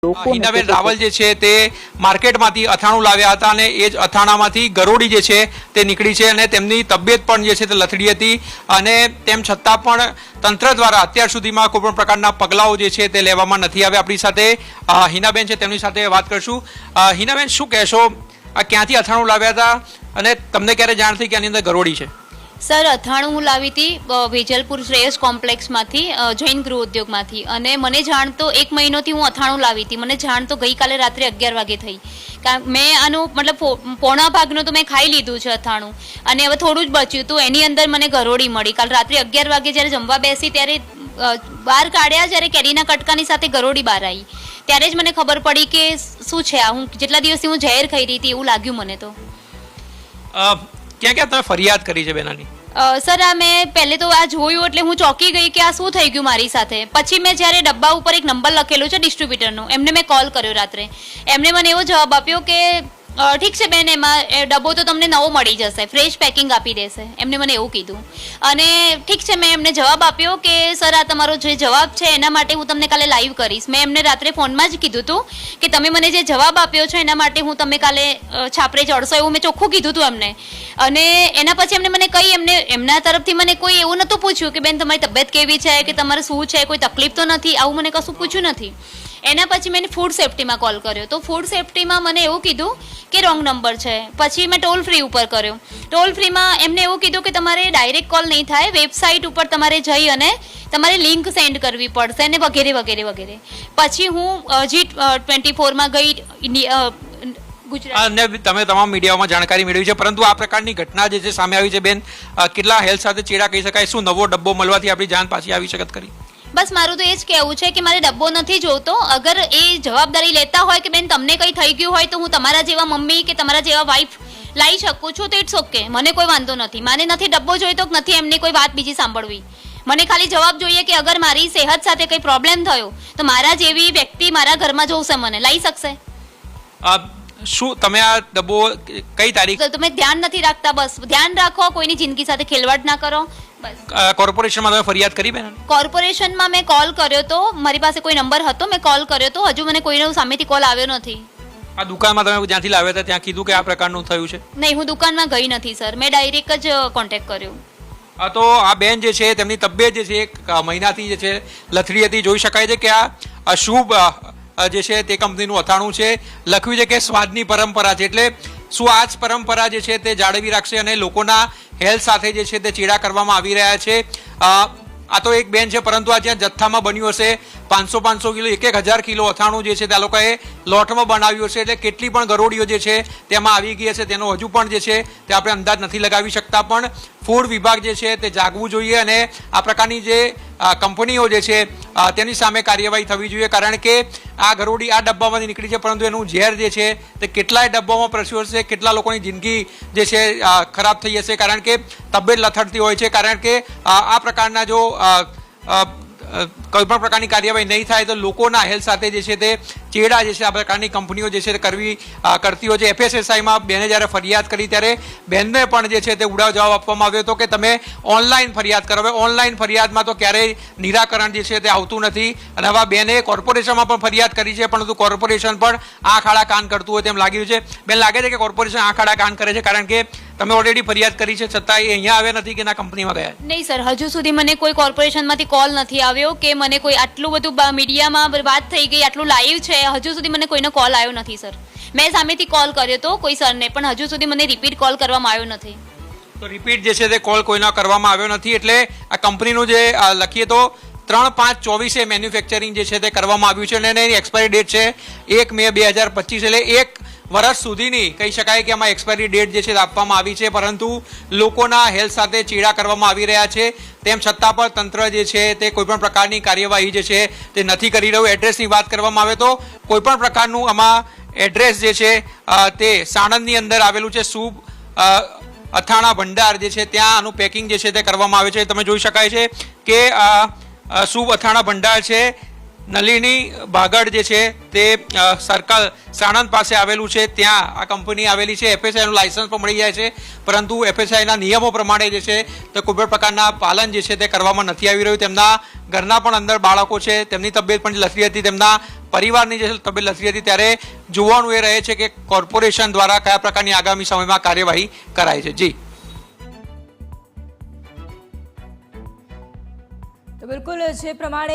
હિનાબેન રાવલ જે છે તે માર્કેટમાંથી અથાણું લાવ્યા હતા અને એ જ અથાણામાંથી ગરોળી જે છે તે નીકળી છે અને તેમની તબિયત પણ જે છે તે લથડી હતી અને તેમ છતાં પણ તંત્ર દ્વારા અત્યાર સુધીમાં કોઈ પણ પ્રકારના પગલાઓ જે છે તે લેવામાં નથી આવ્યા. આપણી સાથે હિનાબેન છે, તેમની સાથે વાત કરશું. હિનાબેન, શું કહેશો, ક્યાંથી અથાણું લાવ્યા હતા અને તમને ક્યારે જાણ થઈ કે આની અંદર ગરોળી છે? સર, અથાણું હું લાવી હતી વેજલપુર શ્રેયસ કોમ્પ્લેક્સમાંથી, જૈન ગૃહ ઉદ્યોગમાંથી. અને મને જાણ તો 1 મહિનોથી હું અથાણું લાવી હતી. મને જાણ તો ગઈકાલે રાત્રે 11 વાગે થઈ. મેં આનું મતલબ પોણા ભાગનું તો મેં ખાઈ લીધું છે અથાણું અને હવે થોડું જ બચ્યું હતું. એની અંદર મને ગરોળી મળી. કાલ રાત્રે 11 વાગે જ્યારે જમવા બેસી ત્યારે બહાર કાઢ્યા, જ્યારે કેરીના કટકાની સાથે ગરોળી બહાર આવી ત્યારે જ મને ખબર પડી કે શું છે આ. હું જેટલા દિવસથી હું ઝેર ખાઈ રહી હતી એવું લાગ્યું મને તો. ક્યાં ક્યાં તમે ફરિયાદ કરી છે બેનાની? સર, આ મેં પહેલે તો આ જોયું એટલે હું ચોંકી ગઈ કે આ શું થઈ ગયું મારી સાથે. પછી મેં જ્યારે ડબ્બા ઉપર એક નંબર લખેલો છે ડિસ્ટ્રીબ્યુટરનો, એમને મેં કોલ કર્યો રાત્રે. એમને મને એવો જવાબ આપ્યો કે ઠીક છે બેન, એમાં ડબ્બો તો તમને નવો મળી જશે, ફ્રેશ પેકિંગ આપી દેશે. એમને મને એવું કીધું. અને ઠીક છે, મેં એમને જવાબ આપ્યો કે સર, આ તમારો જે જવાબ છે એના માટે હું તમને કાલે લાઈવ કરીશ. મેં એમને રાત્રે ફોનમાં જ કીધું હતું કે તમે મને જે જવાબ આપ્યો છે એના માટે હું તમે કાલે છાપરે ચડશો, એવું મેં ચોખ્ખું કીધું હતું એમને. અને એના પછી એમને મને એમના તરફથી મને કોઈ એવું નહોતું પૂછ્યું કે બેન તમારી તબિયત કેવી છે, કે તમારે શું છે, કોઈ તકલીફ તો નથી, આવું મને કશું પૂછ્યું નથી. એના પછી મેં ફૂડ સેફ્ટીમાં કોલ કર્યો તો ફૂડ સેફ્ટીમાં મને એવું કીધું કે રોંગ નંબર છે. પછી મેં ટોલ ફ્રી ઉપર કર્યો. ટોલ ફ્રીમાં એમને એવું કીધું કે તમારે ડાયરેક્ટ કોલ નહીં થાય, વેબસાઇટ ઉપર તમારે જઈ અને તમારે લિંક સેન્ડ કરવી પડશે અને વગેરે વગેરે વગેરે. પછી હું G24માં ગઈ, અને તમે તમામ મીડિયામાં જાણકારી મેળવી છે, પરંતુ આ પ્રકારની ઘટના જે છે સામે આવી છે બેન, કેટલા હેલ્થ સાથે ચેડા કહી શકાય? શું નવો ડબ્બો મળવાથી આપણી જાન પાછી આવી શકત કરી? બસ મારું તો એ જ કહેવું છે કે મારે ડબ્બો નથી જોતો. અગર એ જવાબદારી લેતા હોય કે બેન તમને કંઈ થઈ ગયું હોય તો હું તમારા જેવા મમ્મી કે તમારા જેવા વાઈફ લાવી શકું છું, તો ઇટ્સ ઓકે, મને કોઈ વાંધો નથી. મને નથી ડબ્બો જોઈતો, નથી એમની કોઈ વાત બીજી સાંભળવી. મને ખાલી જવાબ જોઈએ કે અગર મારી સેહત સાથે કંઈ પ્રોબ્લેમ થયો તો મારા જેવી વ્યક્તિ મારા ઘરમાં જોશે, મને લાવી શકશે. શું તમે આ ડબ્બો કઈ તારીખ? તમે ધ્યાન નથી રાખતા, બસ ધ્યાન રાખો, કોઈની જિંદગી સાથે ખેલવાડ ના કરો. કોર્પોરેશનમાં તમે ફરિયાદ કરી બેન? કોર્પોરેશનમાં મેં કોલ કર્યો તો, મારી પાસે કોઈ નંબર હતો, મેં કોલ કર્યો તો, હજુ મને કોઈનો સામેથી કોલ આવ્યો નથી. આ દુકાનમાં તમે જ્યાંથી લાવ્યા હતા ત્યાં કીધું કે આ પ્રકારનું થયું છે? નહીં, હું દુકાનમાં ગઈ નથી સર, મેં ડાયરેક્ટ જ કોન્ટેક્ટ કર્યો. તો આ બેન જે છે તેમની તબિયત જે છે 1 મહિનાથી જે છે લથડી હતી. જોઈ શકાય છે કે આ શુભ જે છે તે કંપનીનું અથાણું છે. લખ્યું છે કે સ્વાદની પરંપરા છે, એટલે શું આ જ પરંપરા જે છે તે જાળવી રાખશે અને લોકોના હેલ્થ સાથે જે છે તે ચેડા કરવામાં આવી રહ્યા છે. આ તો એક બેન છે, પરંતુ આ જ્યાં જથ્થામાં બન્યું હશે 500 કિલો, 1000 કિલો અથાણું જે છે તે આ લોકોએ લોટમાં બનાવ્યું હશે, એટલે કેટલી પણ ગરોળીઓ જે છે તેમાં આવી ગઈ હશે તેનો હજુ પણ જે છે તે આપણે અંદાજ નથી લગાવી શકતા. પણ ફૂડ વિભાગ જે છે તે જાગવું જોઈએ અને આ પ્રકારની જે કંપનીઓ જે છે તેની સામે કાર્યવાહી થવી જોઈએ, કારણ કે આ ગરોળી આ ડબ્બામાંથી નીકળી છે, પરંતુ એનું ઝેર જે છે તે કેટલાય ડબ્બામાં પ્રસર્યું હશે, કેટલા લોકોની જિંદગી જે છે ખરાબ થઈ હશે, કારણ કે તબિયત લથડતી હોય છે. કારણ કે આ પ્રકારના જો કોઈ પણ પ્રકારની કાર્યવાહી નહીં થાય તો લોકોના હેલ્થ સાથે જે છે તે ચેડા જે છે આ પ્રકારની કંપનીઓ જે છે તે કરતી હોય છે. FSSAIમાં બેને જ્યારે ફરિયાદ કરી ત્યારે બેનને પણ જે છે તે ઉડાવ જવાબ આપવામાં આવ્યો હતો કે તમે ઓનલાઈન ફરિયાદ કરો. હવે ઓનલાઈન ફરિયાદમાં તો ક્યારેય નિરાકરણ જે છે તે આવતું નથી. અને હવે બેને કોર્પોરેશનમાં પણ ફરિયાદ કરી છે, પરંતુ કોર્પોરેશન પણ આંખ આડા કાન કરતું હોય તેમ લાગી રહ્યું છે. બેન, લાગે છે કે કોર્પોરેશન આંખ આડા કાન કરે છે, કારણ કે તમે ઓલરેડી ફરિયાદ કરી છે છતાં એ અહીંયા આવ્યા નથી કે ના કંપનીમાં ગયા? નહીં સર, હજુ સુધી મને કોઈ કોર્પોરેશનમાંથી કોલ નથી આવ્યો કે મને કોઈ આટલું બધું મીડિયામાં વાત થઈ ગઈ, આટલું લાઈવ છે, હજુ સુધી મને કોઈનો કોલ આવ્યો નથી સર. મેં સામેથી કોલ કર્યો તો કોઈ સરને, પણ હજુ સુધી મને રિપીટ કોલ કરવામાં આવ્યો નથી. તો રિપીટ જે છે તે કોલ કોઈનો કરવામાં આવ્યો નથી, એટલે આ કંપનીનું જે લખીએ તો 3/5/24 મેન્યુફેક્ચરિંગ જે છે તે કરવામાં આવ્યું છે અને એની એક્સપાયરી ડેટ છે 1 મે 2025, એટલે 1 વર્ષ સુધીની કહી શકાય કે આમાં એક્સપાયરી ડેટ જે છે આપવામાં આવી છે. પરંતુ લોકોના હેલ્થ સાથે ચેડા કરવામાં આવી રહ્યા છે, તેમ છતાં પણ તંત્ર જે છે તે કોઈપણ પ્રકારની કાર્યવાહી જે છે તે નથી કરી રહ્યું. એડ્રેસની વાત કરવામાં આવે તો કોઈપણ પ્રકારનું આમાં એડ્રેસ જે છે તે સાણંદની અંદર આવેલું છે. શુભ અથાણા ભંડાર જે છે ત્યાં આનું પેકિંગ જે છે તે કરવામાં આવે છે. તમે જોઈ શકાય છે કે શુભ અથાણા ભંડાર છે, નલિની ભાગડ જે છે તે સર્કલ સાણંદ પાસે આવેલું છે, ત્યાં આ કંપની આવેલી છે. એફએસઆઈનું લાયસન્સ પણ મળી જાય છે, પરંતુ એફએસઆઈના નિયમો પ્રમાણે જે છે તે કોઈ પણ પ્રકારના પાલન જે છે તે કરવામાં નથી આવી રહ્યું. તેમના ઘરના પણ અંદર બાળકો છે, તેમની તબિયત પણ લથડી હતી, તેમના પરિવારની જે તબિયત લથડી હતી. ત્યારે જોવાનું એ રહે છે કે કોર્પોરેશન દ્વારા કયા પ્રકારની આગામી સમયમાં કાર્યવાહી કરાય છે. જી તો બિલકુલ જે પ્રમાણે